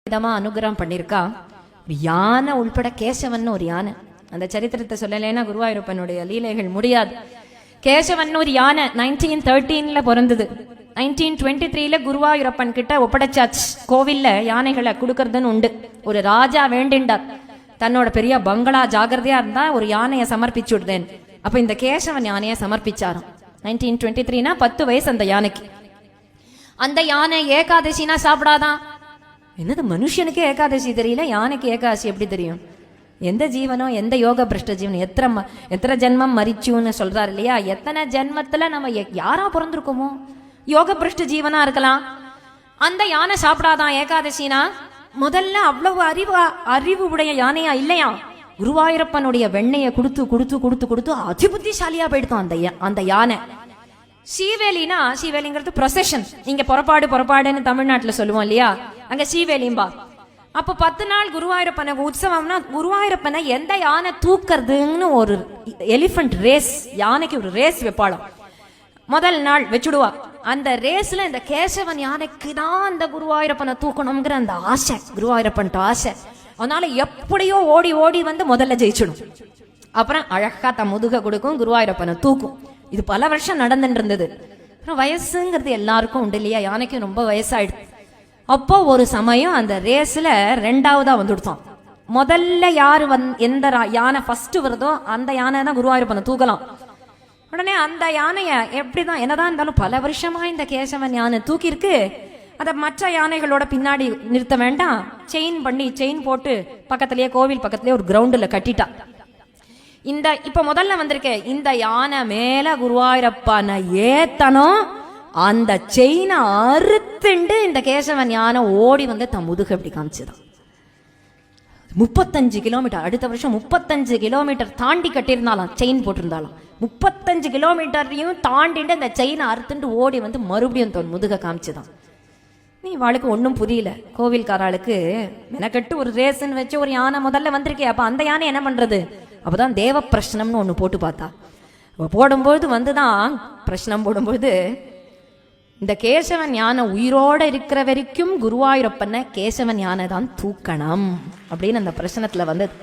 விதமா அனுகிரகம் பண்ணியிருக்கா. யானை உள்பட கேசவன் ஒரு யானை. அந்த சரித்திரத்தை சொல்லலைன்னா குருவாயூரப்பனுடைய லீலைகள் முடியாது. கேசவன் ஒரு யானை 1913 பிறந்தது. 1923 குருவாயூரப்பன் கிட்ட ஒப்படைச்சாச்சு. கோவில்ல யானைகளை கொடுக்கறதுன்னு உண்டு. ஒரு ராஜா வேண்டின்றார், தன்னோட பெரிய பங்களா ஜாகிரதையா இருந்தா ஒரு யானையை சமர்ப்பிச்சு விடுதேன். அப்ப இந்த கேசவன் யானையை சமர்ப்பிச்சாராம். 1923 10 வயசு அந்த யானைக்கு. அந்த யானை ஏகாதசினா சாப்பிடாதான். என்னது, மனுஷனுக்கு ஏகாதசி தெரியல, யானைக்கு ஏகாதசி எப்படி தெரியும்? எந்த ஜீவனும் எந்த யோக பிரஷ்ட ஜீவனம் எத்தனை ஜென்மம் மரிச்சுன்னு சொல்றாரு இல்லையா? எத்தனை ஜென்மத்துல நம்ம யாரா பிறந்திருக்கோமோ யோக பிரஷ்ட ஜீவனா இருக்கலாம். அந்த யானை சாப்பிடாதான் ஏகாதசினா. முதல்ல அவ்வளவு அறிவு உடைய யானையா இல்லையா? குருவாயூரப்பனுடைய வெண்ணையை கொடுத்து கொடுத்து கொடுத்து கொடுத்து அதிபுத்திசாலியா போயிடுத்தோம் அந்த யானை. சீவேலினா, சீவேலிங்கிறது ப்ரொசெஷன். இங்க புறப்பாடுன்னு தமிழ்நாட்டுல சொல்லுவோம் இல்லையா, அங்க சீவேலிம்பா. அப்ப 10 நாள் குருவாயூரப்பனை உற்சவம்னா குருவாயூரப்பனை எந்த யானை தூக்குறதுன்னு ஒரு எலிஃபண்ட் ரேஸ், யானைக்கு ஒரு ரேஸ் வைப்பாளம். முதல் நாள் வச்சுடுவா. அந்த ரேஸ்ல இந்த கேசவன் யானைக்கு தான் அந்த குருவாயூரப்பனை தூக்கணுங்கிற அந்த ஆசை, குருவாயூரப்பன் ஆசை. அதனால எப்படியோ ஓடி ஓடி வந்து முதல்ல ஜெயிச்சிடும். அப்புறம் அழகா தன் முதுக கொடுக்கும், குருவாயூரப்பனை தூக்கும். இது பல வருஷம் நடந்துட்டு இருந்தது. அப்புறம் வயசுங்கிறது எல்லாருக்கும் உண்டு இல்லையா, யானைக்கு ரொம்ப வயசாயிடுது. அப்போ ஒரு சமயம் அந்த ரேஸ்ல 2ஆவதா வந்துடுத்தோம். முதல்ல யாரு எந்த யானை ஃபர்ஸ்ட் வருதோ அந்த யானை தான் குருவாயூரப்பனை தூக்கலாம். உடனே அந்த யானைய எப்படிதான் என்னதான் இருந்தாலும் பல வருஷமா இந்த கேசவன் யானை தூக்கி இருக்கு. அதை மற்ற யானைகளோட பின்னாடி நிறுத்த வேண்டாம், செயின் போட்டு பக்கத்திலேயே கோவில் பக்கத்திலேயே ஒரு கிரவுண்டில் கட்டிட்டா. இப்ப முதல்ல வந்திருக்க இந்த யானை மேல குருவாயூரப்பனை ஏத்தனும். அந்த செயினை அறுத்துண்டு இந்த கேசவன் யானை ஓடி வந்து தன் முதுகு அப்படி காமிச்சுதான். 35 கிலோமீட்டர், அடுத்த வருஷம் 35 கிலோமீட்டர் தாண்டி கட்டியிருந்தாலும், செயின் போட்டிருந்தாலும் 35 கிலோமீட்டரையும் தாண்டிட்டு அந்த செயினை அறுத்துட்டு ஓடி வந்து மறுபடியும் தன் முதுக காமிச்சுதான். நீ வாளுக்கு ஒன்றும் புரியல. கோவில்காராளுக்கு மெனக்கட்டு ஒரு ரேஸ்ன்னு வச்சு ஒரு யானை முதல்ல வந்திருக்கே, அப்ப அந்த யானை என்ன பண்றது? அப்பதான் தேவ பிரஷ்னம்னு ஒண்ணு போட்டு பார்த்தா. போடும்போது வந்துதான் பிரஷ்னம் போடும்போது இந்த கேசவன் யானை உயிரோட இருக்கிற வரைக்கும் குருவாயூரப்பனை கேசவன் யானை தான் தூக்கணும் அப்படின்னு அந்த பிரச்சனத்துல வந்தது.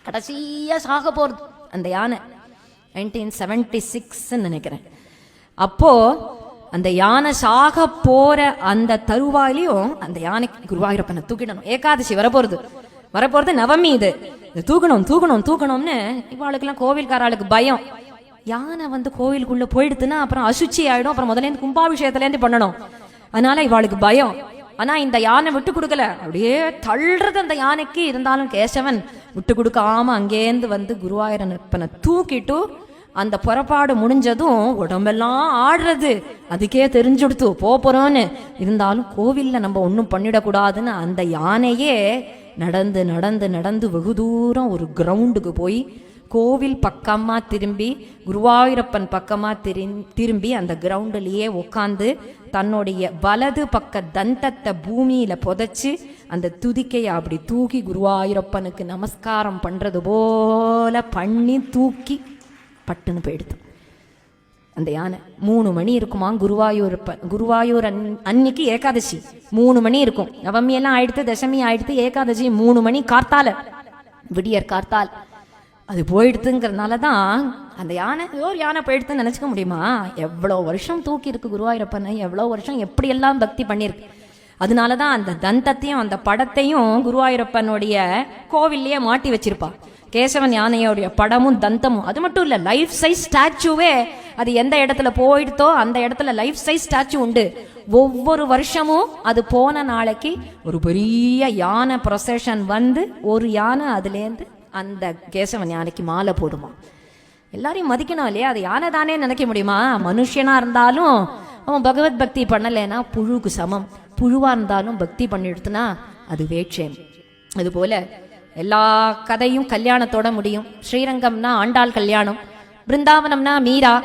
கடைசியா சாக போறது அந்த யானை 1976 நினைக்கிறேன். அப்போ அந்த யானை சாக போற அந்த தருவாயிலையும் அந்த யானைக்கு குருவாயூரப்பனை தூக்கிடணும். ஏகாதசி வரப்போறது நவமி. இது தூக்கணும்னு இவாளுக்கெல்லாம் கோவில்காராளுக்கு பயம். யானை வந்து கோவிலுக்குள்ள போயிடுதுன்னா அப்புறம் அசுச்சி ஆயிடும், அப்புறம் முதல்ல கும்பாபிஷேகத்துலேருந்து பண்ணணும். அதனால இவாளுக்கு பயம். ஆனா இந்த யானை விட்டு கொடுக்கல, அப்படியே தள்ளுறது அந்த யானைக்கு. இருந்தாலும் கேசவன் விட்டு கொடுக்காம அங்கேருந்து வந்து குருவாயூரப்பனை தூக்கிட்டு அந்த புறப்பாடு முடிஞ்சதும் உடம்பெல்லாம் ஆடுறது. அதுக்கே தெரிஞ்சுடுத்து போறோம்னு. இருந்தாலும் கோவில்ல நம்ம ஒன்றும் பண்ணிடக்கூடாதுன்னு அந்த யானையே நடந்து நடந்து நடந்து வெகு தூரம் ஒரு கிரவுண்டுக்கு போய் கோவில் பக்கமா திரும்பி குருவாயூரப்பன் பக்கமா திரும்பி அந்த கிரவுண்டிலேயே உட்காந்து தன்னுடைய வலது பக்க தந்தத்தை பூமியில புதைச்சு அந்த துதிக்கையை அப்படி தூக்கி குருவாயூரப்பனுக்கு நமஸ்காரம் பண்றது போல பண்ணி தூக்கி பட்டுன்னு போயிடுது அந்த யானை. 3 மணி இருக்குமா குருவாயூர் அன்னைக்கு ஏகாதசி 3 மணி இருக்கும். நவமி எல்லாம் ஆயிடுத்து, தசமி ஆயிடுத்து, ஏகாதசி 3 மணி கார்த்தால, விடியற் கார்த்தால் அது போயிடுத்துங்கிறதுனாலதான் அந்த யானை ஒரு யானை போயிடுத்துன்னு நினைச்சுக்க முடியுமா? எவ்வளோ வருஷம் தூக்கி இருக்கு குருவாயூரப்பனை, எவ்வளோ வருஷம் எப்படி எல்லாம் பக்தி பண்ணிருக்கு. அதனாலதான் அந்த தந்தத்தையும் அந்த படத்தையும் குருவாயூரப்பனுடைய கோவில்லையே மாட்டி வச்சிருப்பா. கேசவன் யானையோடைய படமும் தந்தமும். அது மட்டும் இல்ல, லைஃப் சைஸ் ஸ்டாச்சுவே அது எந்த இடத்துல போயிடுத்தோ அந்த இடத்துல லைஃப் சைஸ் ஸ்டாச்சு உண்டு. ஒவ்வொரு வருஷமும் அது போன நாளைக்கு ஒரு பெரிய யானை ப்ரொசஷன் வந்து ஒரு யானை அதுலேருந்து அந்த கேசவன் யானைக்கு மாலை போடுமா. எல்லாரையும் மதிக்கணும் இல்லையா? அது யானை தானே நினைக்க முடியுமா? மனுஷனா இருந்தாலும் அவன் பகவத் பக்தி பண்ணலைன்னா புழுக்கு சமம். புழுவா இருந்தாலும் பக்தி பண்ணிடுத்துனா அது வேட்சேம். அது போல எல்லா கதையும் கல்யாணத்தோட முடியும். ஸ்ரீரங்கம்னா ஆண்டாள் கல்யாணம், பிருந்தாவனம்னா மீரா,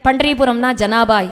பண்டரிபுரம்னா ஜனாபாய்.